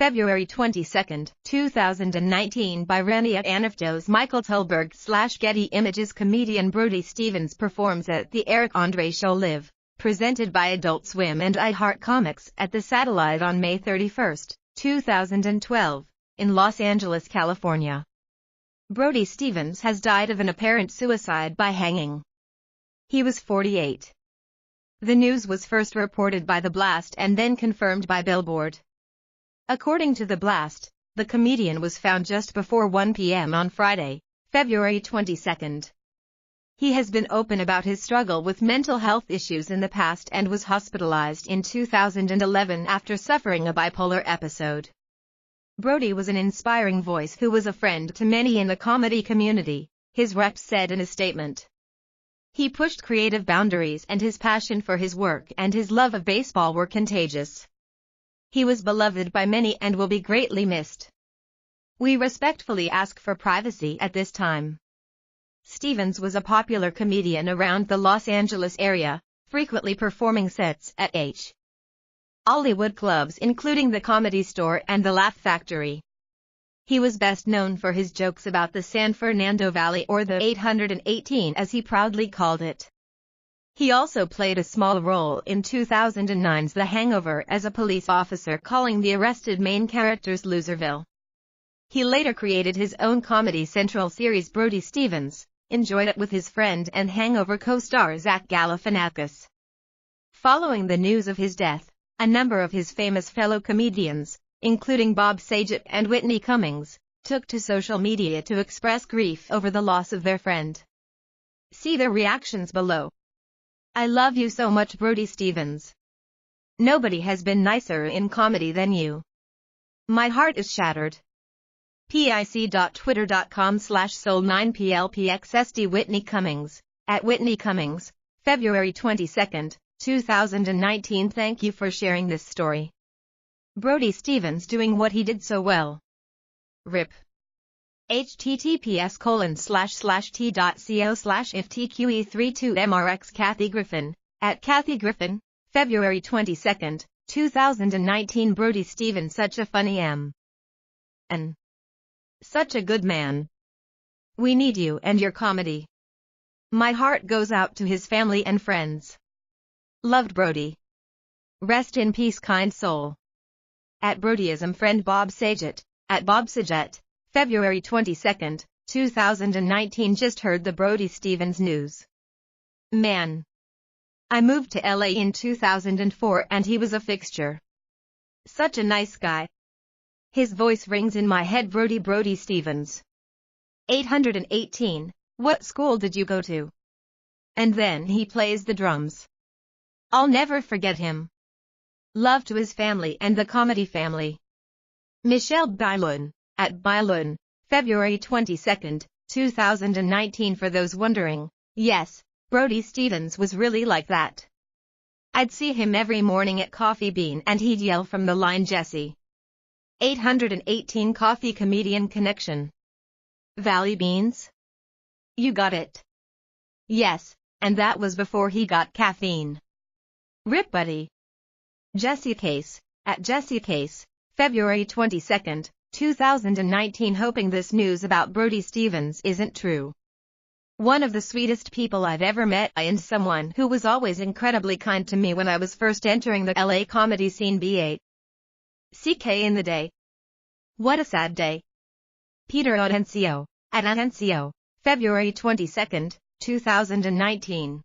February 22, 2019 by Renia Anaftos. Michael Tulberg / Getty Images. Comedian Brody Stevens performs at the Eric Andre Show Live, presented by Adult Swim and iHeart Comics at the Satellite on May 31, 2012, in Los Angeles, California. Brody Stevens has died of an apparent suicide by hanging. He was 48. The news was first reported by The Blast and then confirmed by Billboard. According to The Blast, the comedian was found just before 1 p.m. on Friday, February 22. He has been open about his struggle with mental health issues in the past and was hospitalized in 2011 after suffering a bipolar episode. Brody was an inspiring voice who was a friend to many in the comedy community, his reps said in a statement. He pushed creative boundaries and his passion for his work and his love of baseball were contagious. He was beloved by many and will be greatly missed. We respectfully ask for privacy at this time. Stevens was a popular comedian around the Los Angeles area, frequently performing sets at Hollywood clubs including the Comedy Store and the Laugh Factory. He was best known for his jokes about the San Fernando Valley, or the 818 as he proudly called it. He also played a small role in 2009's The Hangover as a police officer calling the arrested main characters Loserville. He later created his own Comedy Central series Brody Stevens, enjoyed it with his friend and Hangover co-star Zach Galifianakis. Following the news of his death, a number of his famous fellow comedians, including Bob Saget and Whitney Cummings, took to social media to express grief over the loss of their friend. See their reactions below. I love you so much, Brody Stevens. Nobody has been nicer in comedy than you. My heart is shattered. pic.twitter.com/soul9plpxsd Whitney Cummings, at Whitney Cummings, February 22, 2019. Thank you for sharing this story. Brody Stevens doing what he did so well. RIP. https://t.co/iftque32mrx Kathy Griffin, at Kathy Griffin, February 22, 2019. Brody Stevens, such a funny and such a good man. We need you and your comedy. My heart goes out to his family and friends. Loved Brody. Rest in peace, kind soul. At Brodyism. Friend Bob Saget, at Bob Saget, February 22, 2019. Just heard the Brody Stevens news. Man. I moved to LA in 2004 and he was a fixture. Such a nice guy. His voice rings in my head. Brody Stevens. 818. What school did you go to? And then he plays the drums. I'll never forget him. Love to his family and the comedy family. Michelle Bailun, at Bailun, February 22, 2019. For those wondering, yes, Brody Stevens was really like that. I'd see him every morning at Coffee Bean and he'd yell from the line, Jesse. 818. Coffee comedian connection. Valley Beans? You got it. Yes, and that was before he got caffeine. RIP Buddy. Jesse Case, at Jesse Case, February 22, 2019. Hoping this news about Brody Stevens isn't true. One of the sweetest people I've ever met and someone who was always incredibly kind to me when I was first entering the LA comedy scene. CK in the day. What a sad day. Peter Audencio, at Audencio, February 22, 2019.